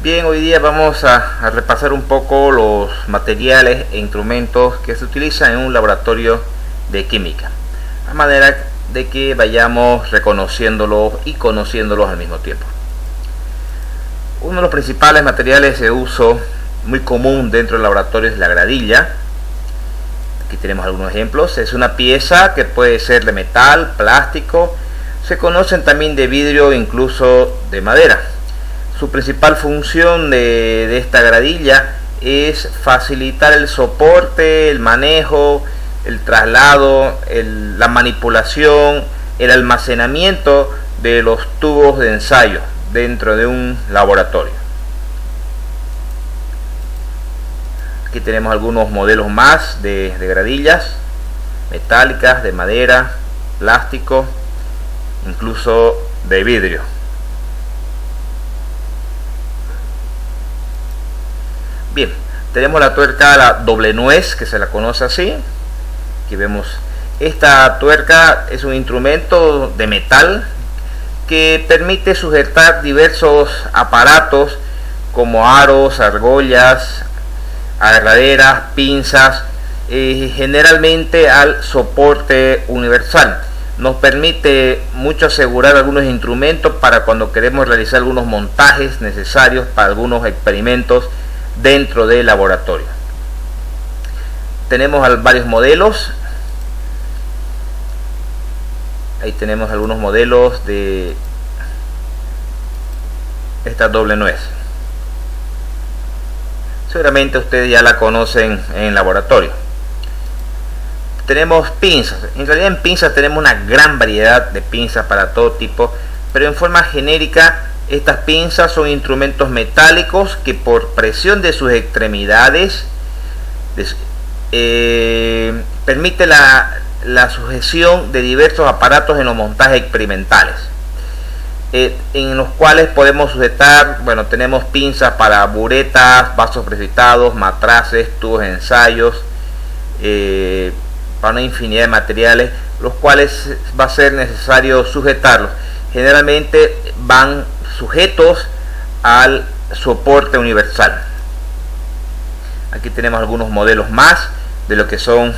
Bien, hoy día vamos a repasar un poco los materiales e instrumentos que se utilizan en un laboratorio de química, a manera de que vayamos reconociéndolos y conociéndolos al mismo tiempo. Uno de los principales materiales de uso muy común dentro del laboratorio es la gradilla. Aquí tenemos algunos ejemplos. Es una pieza que puede ser de metal, plástico, se conocen también de vidrio, incluso de madera. Su principal función de esta gradilla es facilitar el soporte, el manejo, el traslado, la manipulación, el almacenamiento de los tubos de ensayo dentro de un laboratorio. Aquí tenemos algunos modelos más de gradillas metálicas, de madera, plástico, incluso de vidrio. Bien, tenemos la tuerca, la doble nuez, que se la conoce así. Aquí vemos, esta tuerca es un instrumento de metal que permite sujetar diversos aparatos como aros, argollas, agarraderas, pinzas, generalmente al soporte universal. Nos permite mucho asegurar algunos instrumentos para cuando queremos realizar algunos montajes necesarios para algunos experimentos dentro del laboratorio. Tenemos varios modelos. Ahí tenemos algunos modelos de esta doble nuez. Seguramente ustedes ya la conocen en laboratorio. Tenemos pinzas. En realidad en pinzas tenemos una gran variedad de pinzas para todo tipo, pero en forma genérica estas pinzas son instrumentos metálicos que por presión de sus extremidades permite la sujeción de diversos aparatos en los montajes experimentales, en los cuales podemos sujetar, bueno, tenemos pinzas para buretas, vasos precipitados, matraces, tubos de ensayos, para una infinidad de materiales, los cuales va a ser necesario sujetarlos. Generalmente van sujetos al soporte universal. Aquí tenemos algunos modelos más de lo que son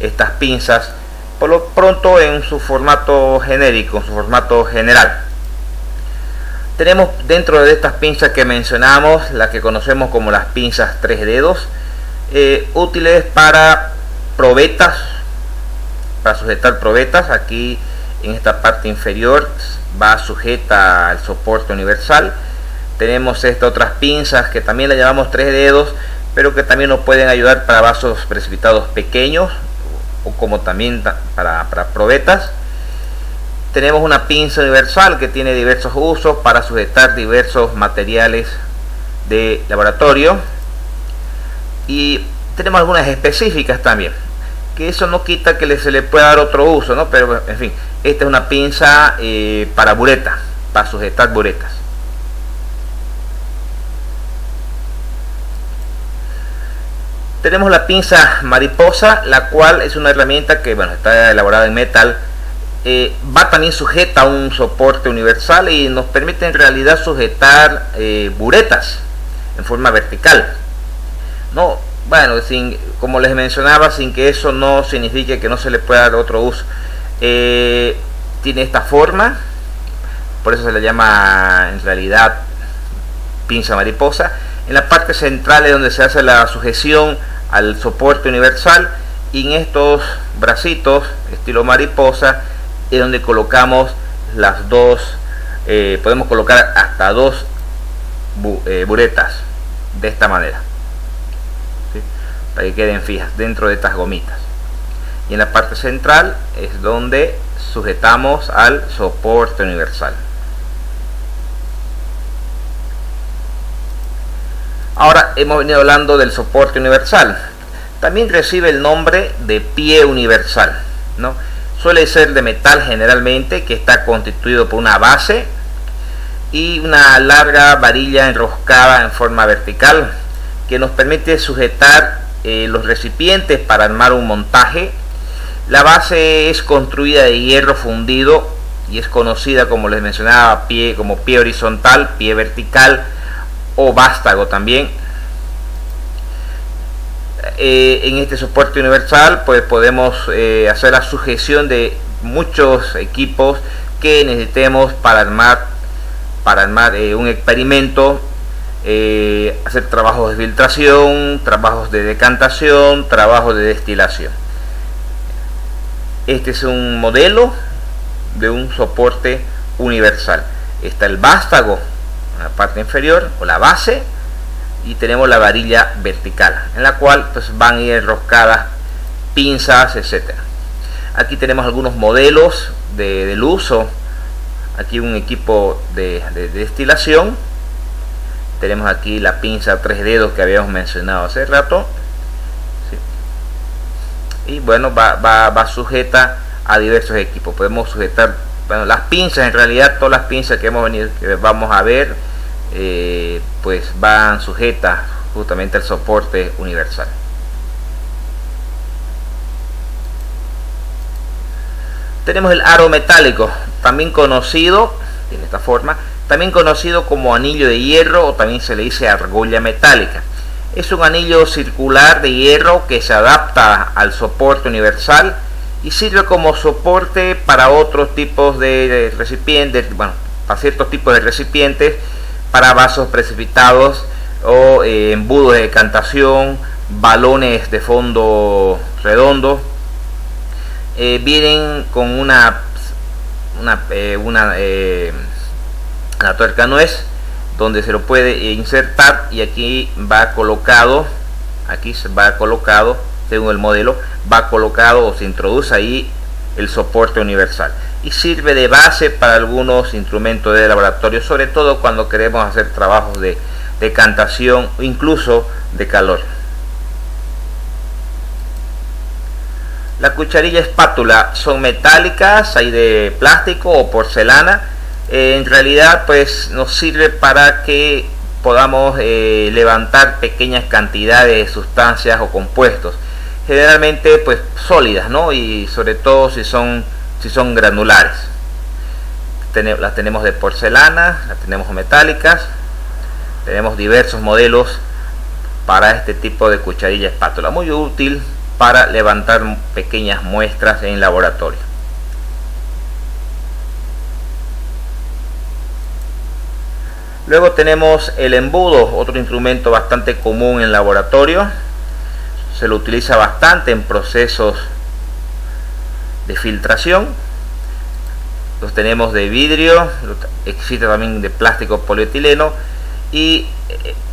estas pinzas, por lo pronto en su formato genérico, en su formato general. Tenemos dentro de estas pinzas que mencionamos, las que conocemos como las pinzas 3 dedos, útiles para probetas, para sujetar probetas. Aquí en esta parte inferior va sujeta al soporte universal. Tenemos estas otras pinzas que también las llamamos 3 dedos, pero que también nos pueden ayudar para vasos precipitados pequeños o como también para probetas. Tenemos una pinza universal que tiene diversos usos para sujetar diversos materiales de laboratorio, y tenemos algunas específicas también, que eso no quita que se le pueda dar otro uso, ¿no? Pero en fin, esta es una pinza para buretas, para sujetar buretas. Tenemos la pinza mariposa, la cual es una herramienta que, bueno, está elaborada en metal, va también sujeta a un soporte universal y nos permite en realidad sujetar buretas en forma vertical. No, bueno, como les mencionaba, sin que eso no signifique que no se le pueda dar otro uso. Tiene esta forma, por eso se le llama en realidad pinza mariposa. En la parte central es donde se hace la sujeción al soporte universal, y en estos bracitos estilo mariposa es donde colocamos las dos, podemos colocar hasta dos buretas de esta manera, ¿sí? Para que queden fijas dentro de estas gomitas. Y en la parte central es donde sujetamos al soporte universal. Ahora hemos venido hablando del soporte universal. También recibe el nombre de pie universal, ¿no? Suele ser de metal generalmente, que está constituido por una base y una larga varilla enroscada en forma vertical, que nos permite sujetar los recipientes para armar un montaje. La base es construida de hierro fundido y es conocida, como les mencionaba, como pie horizontal, pie vertical o vástago también. En este soporte universal pues podemos hacer la sujeción de muchos equipos que necesitemos para armar un experimento, hacer trabajos de filtración, trabajos de decantación, trabajos de destilación. Este es un modelo de un soporte universal. Está el vástago en la parte inferior o la base, y tenemos la varilla vertical en la cual pues van a ir enroscadas pinzas, etcétera. Aquí tenemos algunos modelos del uso. Aquí un equipo de destilación. Tenemos aquí la pinza 3 dedos que habíamos mencionado hace rato, ¿sí? Y bueno, va sujeta a diversos equipos. Podemos sujetar, bueno, las pinzas, en realidad todas las pinzas que vamos a ver pues van sujetas justamente al soporte universal. Tenemos el aro metálico, también conocido en esta forma, también conocido como anillo de hierro, o también se le dice argolla metálica. Es un anillo circular de hierro que se adapta al soporte universal y sirve como soporte para otros tipos de recipientes, bueno, para ciertos tipos de recipientes, para vasos precipitados o embudos de decantación, balones de fondo redondo. Vienen con una tuerca nuez donde se lo puede insertar, y aquí va colocado, según el modelo, va colocado o se introduce ahí el soporte universal, y sirve de base para algunos instrumentos de laboratorio, sobre todo cuando queremos hacer trabajos de decantación o incluso de calor. La cucharilla espátula son metálicas, hay de plástico o porcelana. En realidad pues nos sirve para que podamos levantar pequeñas cantidades de sustancias o compuestos, generalmente pues sólidas, ¿no? Y sobre todo si son granulares. Las tenemos de porcelana, las tenemos metálicas. Tenemos diversos modelos para este tipo de cucharilla espátula, muy útil para levantar pequeñas muestras en laboratorio. Luego tenemos el embudo, otro instrumento bastante común en laboratorio. Se lo utiliza bastante en procesos de filtración. Los tenemos de vidrio, existe también de plástico polietileno, y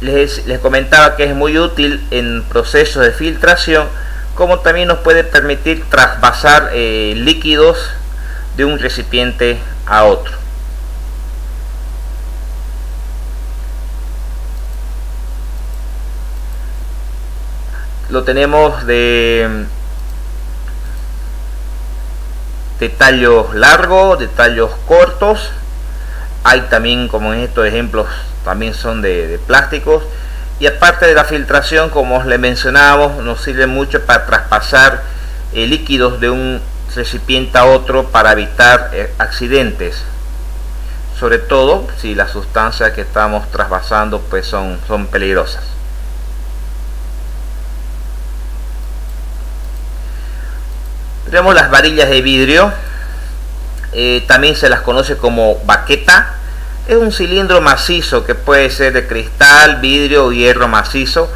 les comentaba que es muy útil en procesos de filtración, como también nos puede permitir trasvasar líquidos de un recipiente a otro. Lo tenemos de tallos largos, de tallos cortos. Hay también, como en estos ejemplos, también son de plásticos. Y aparte de la filtración, como les mencionábamos, nos sirve mucho para traspasar líquidos de un recipiente a otro para evitar accidentes, sobre todo si las sustancias que estamos trasvasando pues son peligrosas. Tenemos las varillas de vidrio, también se las conoce como baqueta. Es un cilindro macizo que puede ser de cristal, vidrio o hierro macizo,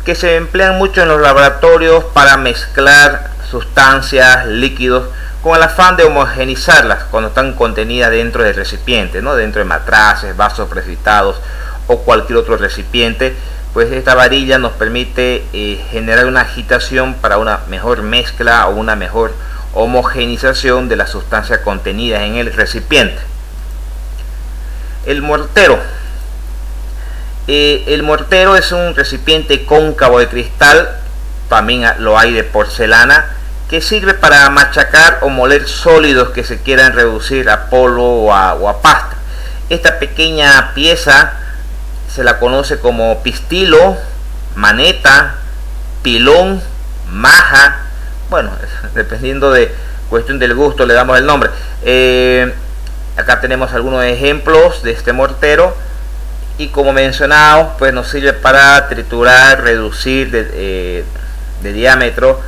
que se emplean mucho en los laboratorios para mezclar sustancias, líquidos, con el afán de homogenizarlas cuando están contenidas dentro del recipiente, ¿no? Dentro de matraces, vasos precipitados o cualquier otro recipiente. Pues esta varilla nos permite generar una agitación para una mejor mezcla o una mejor homogenización de las sustancias contenidas en el recipiente. El mortero. El mortero es un recipiente cóncavo de cristal, también lo hay de porcelana, que sirve para machacar o moler sólidos que se quieran reducir a polvo o a pasta. Esta pequeña pieza se la conoce como pistilo, maneta, pilón, maja. Bueno, dependiendo de cuestión del gusto le damos el nombre. Acá tenemos algunos ejemplos de este mortero, y como mencionado, pues nos sirve para triturar, reducir de diámetro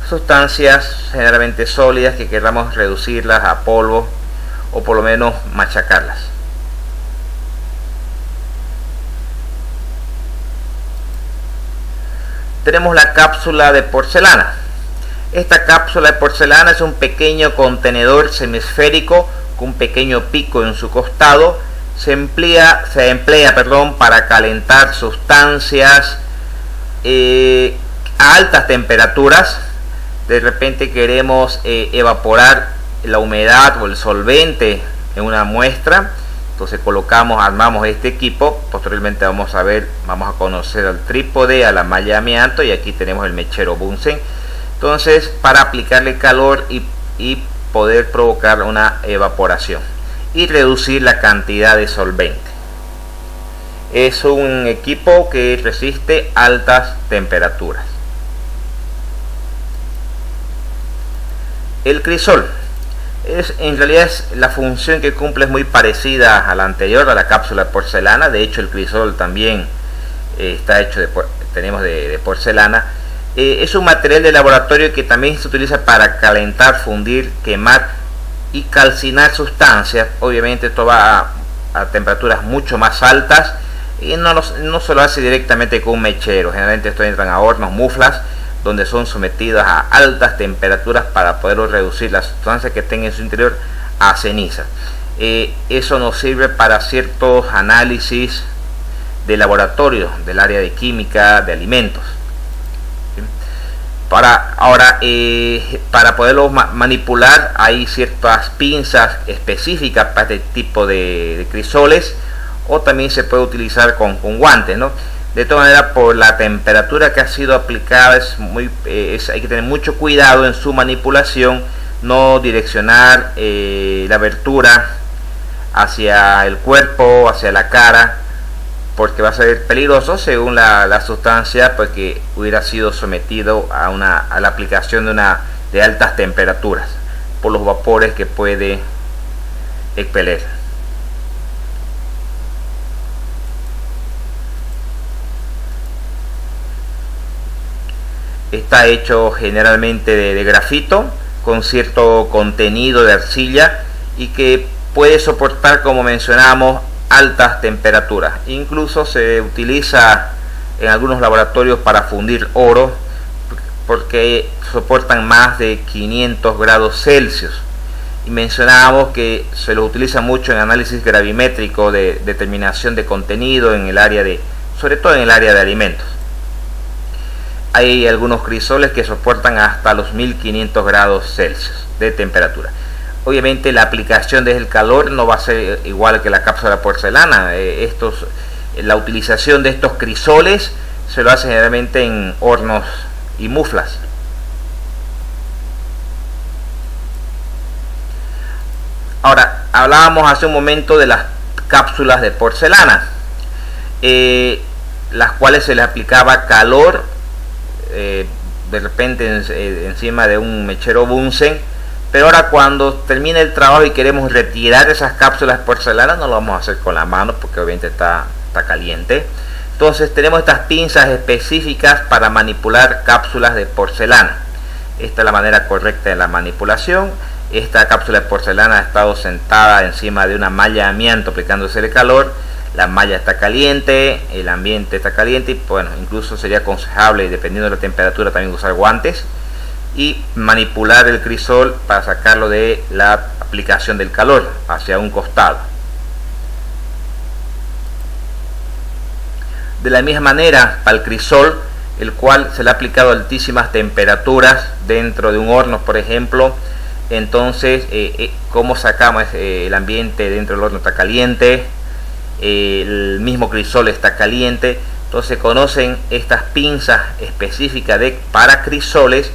sustancias generalmente sólidas que queramos reducirlas a polvo o por lo menos machacarlas. Tenemos la cápsula de porcelana. Esta cápsula de porcelana es un pequeño contenedor semisférico con un pequeño pico en su costado. Se emplea para calentar sustancias a altas temperaturas. De repente queremos evaporar la humedad o el solvente en una muestra, entonces armamos este equipo. Posteriormente vamos a conocer al trípode, a la malla de amianto, y aquí tenemos el mechero Bunsen. Entonces, para aplicarle calor y poder provocar una evaporación y reducir la cantidad de solvente. Es un equipo que resiste altas temperaturas. El crisol en realidad la función que cumple es muy parecida a la anterior, a la cápsula de porcelana. De hecho, el crisol también está hecho de porcelana. Es un material de laboratorio que también se utiliza para calentar, fundir, quemar y calcinar sustancias. Obviamente esto va a temperaturas mucho más altas y no se lo hace directamente con un mechero. Generalmente esto entran a hornos, muflas, donde son sometidas a altas temperaturas para poder reducir las sustancias que tengan en su interior a ceniza. Eso nos sirve para ciertos análisis de laboratorio del área de química de alimentos. Para poderlo manipular hay ciertas pinzas específicas para este tipo de crisoles, o también se puede utilizar con guantes, ¿no? De todas maneras, por la temperatura que ha sido aplicada, hay que tener mucho cuidado en su manipulación, no direccionar la abertura hacia el cuerpo, hacia la cara, porque va a ser peligroso según la sustancia, pues, que hubiera sido sometido a la aplicación de altas temperaturas por los vapores que puede expeler. Está hecho generalmente de grafito con cierto contenido de arcilla y que puede soportar, como mencionamos, altas temperaturas. Incluso se utiliza en algunos laboratorios para fundir oro, porque soportan más de 500 grados Celsius. Y mencionábamos que se lo utiliza mucho en análisis gravimétrico de determinación de contenido sobre todo en el área de alimentos. Hay algunos crisoles que soportan hasta los 1500 grados Celsius de temperatura. Obviamente la aplicación desde el calor no va a ser igual que la cápsula de porcelana. La utilización de estos crisoles se lo hace generalmente en hornos y muflas. Ahora, hablábamos hace un momento de las cápsulas de porcelana, las cuales se les aplicaba calor de repente encima de un mechero Bunsen. Pero ahora, cuando termine el trabajo y queremos retirar esas cápsulas de porcelana, no lo vamos a hacer con la mano porque obviamente está caliente. Entonces tenemos estas pinzas específicas para manipular cápsulas de porcelana. Esta es la manera correcta de la manipulación. Esta cápsula de porcelana ha estado sentada encima de una malla de amianto aplicándose el calor. La malla está caliente, el ambiente está caliente, y bueno, incluso sería aconsejable, dependiendo de la temperatura, también usar guantes y manipular el crisol para sacarlo de la aplicación del calor hacia un costado. De la misma manera, para el crisol, el cual se le ha aplicado altísimas temperaturas dentro de un horno, por ejemplo, entonces, ¿cómo sacamos el ambiente dentro del horno? Está caliente, el mismo crisol está caliente. Entonces conocen estas pinzas específicas para crisoles,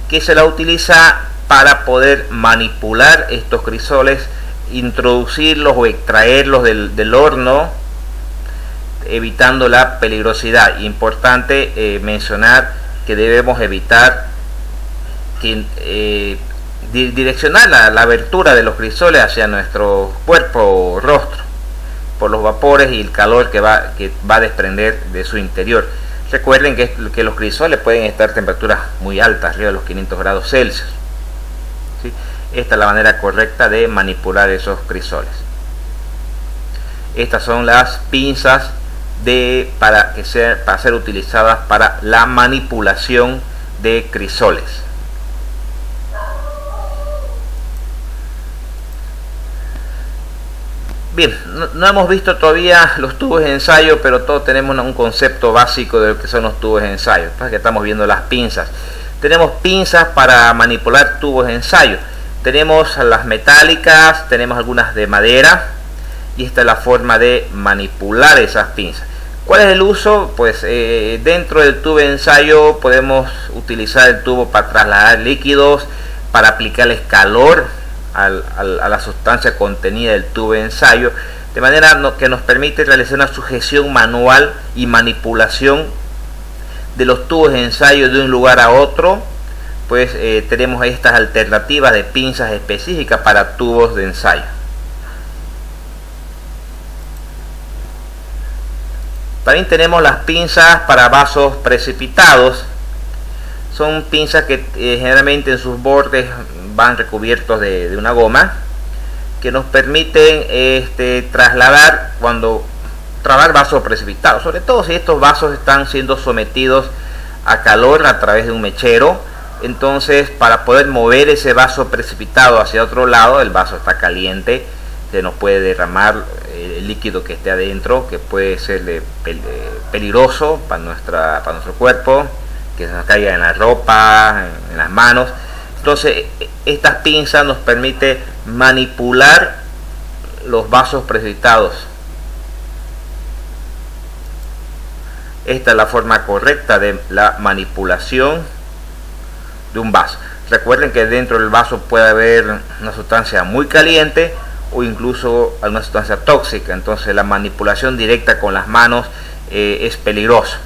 que se la utiliza para poder manipular estos crisoles, introducirlos o extraerlos del horno, evitando la peligrosidad. Importante mencionar que debemos evitar direccionar la abertura de los crisoles hacia nuestro cuerpo o rostro. por los vapores y el calor que va a desprender de su interior. Recuerden que los crisoles pueden estar a temperaturas muy altas, arriba de los 500 grados Celsius. ¿Sí? Esta es la manera correcta de manipular esos crisoles. Estas son las pinzas para ser utilizadas para la manipulación de crisoles. Bien, no hemos visto todavía los tubos de ensayo, pero todos tenemos un concepto básico de lo que son los tubos de ensayo. Pues que estamos viendo las pinzas. Tenemos pinzas para manipular tubos de ensayo. Tenemos las metálicas, tenemos algunas de madera, y esta es la forma de manipular esas pinzas. ¿Cuál es el uso? Pues dentro del tubo de ensayo podemos utilizar el tubo para trasladar líquidos, para aplicarles calor a la sustancia contenida del tubo de ensayo, de manera que nos permite realizar una sujeción manual y manipulación de los tubos de ensayo de un lugar a otro. Pues tenemos estas alternativas de pinzas específicas para tubos de ensayo. También tenemos las pinzas para vasos precipitados. Son pinzas que generalmente en sus bordes van recubiertos de una goma, que nos permiten trasladar vasos precipitados, sobre todo si estos vasos están siendo sometidos a calor a través de un mechero. Entonces, para poder mover ese vaso precipitado hacia otro lado, el vaso está caliente, se nos puede derramar el líquido que esté adentro, que puede ser peligroso para nuestro cuerpo, que se nos caiga en la ropa, en las manos. Entonces estas pinzas nos permiten manipular los vasos precipitados. Esta es la forma correcta de la manipulación de un vaso. Recuerden que dentro del vaso puede haber una sustancia muy caliente o incluso alguna sustancia tóxica. Entonces la manipulación directa con las manos es peligrosa,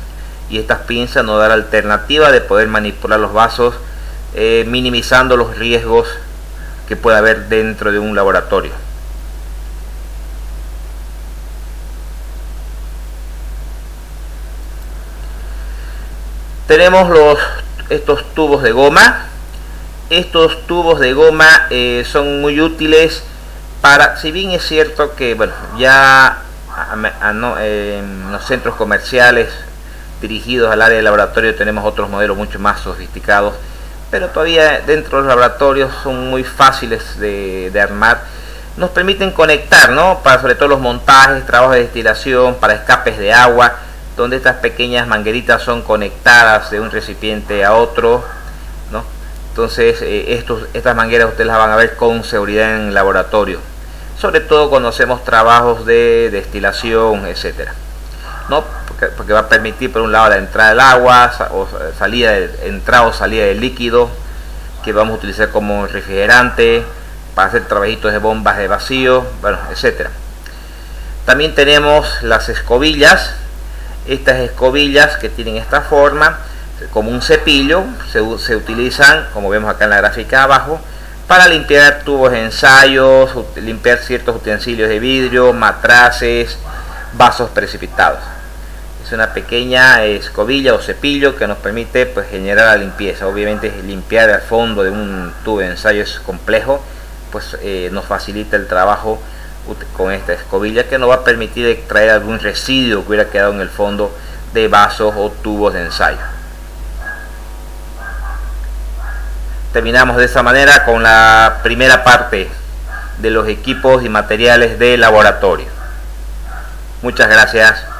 y estas pinzas nos dan la alternativa de poder manipular los vasos, minimizando los riesgos que pueda haber dentro de un laboratorio. Tenemos estos tubos de goma. Estos tubos de goma son muy útiles para, si bien es cierto que bueno, ya en los centros comerciales dirigidos al área de laboratorio tenemos otros modelos mucho más sofisticados, pero todavía dentro de los laboratorios son muy fáciles de armar. Nos permiten conectar, ¿no? Para sobre todo los montajes, trabajos de destilación, para escapes de agua, donde estas pequeñas mangueritas son conectadas de un recipiente a otro, ¿no? Entonces estas mangueras ustedes las van a ver con seguridad en el laboratorio, sobre todo cuando hacemos trabajos de destilación, etcétera, ¿no? Porque va a permitir por un lado la entrada del agua o entrada o salida del líquido que vamos a utilizar como refrigerante, para hacer trabajitos de bombas de vacío, bueno, etcétera. También tenemos las escobillas. Estas escobillas que tienen esta forma como un cepillo se utilizan, como vemos acá en la gráfica abajo, para limpiar tubos de ensayos, limpiar ciertos utensilios de vidrio, matraces, vasos precipitados. Es una pequeña escobilla o cepillo que nos permite pues generar la limpieza. Obviamente limpiar al fondo de un tubo de ensayo es complejo, pues nos facilita el trabajo con esta escobilla, que nos va a permitir extraer algún residuo que hubiera quedado en el fondo de vasos o tubos de ensayo. Terminamos de esa manera con la primera parte de los equipos y materiales de laboratorio. Muchas gracias.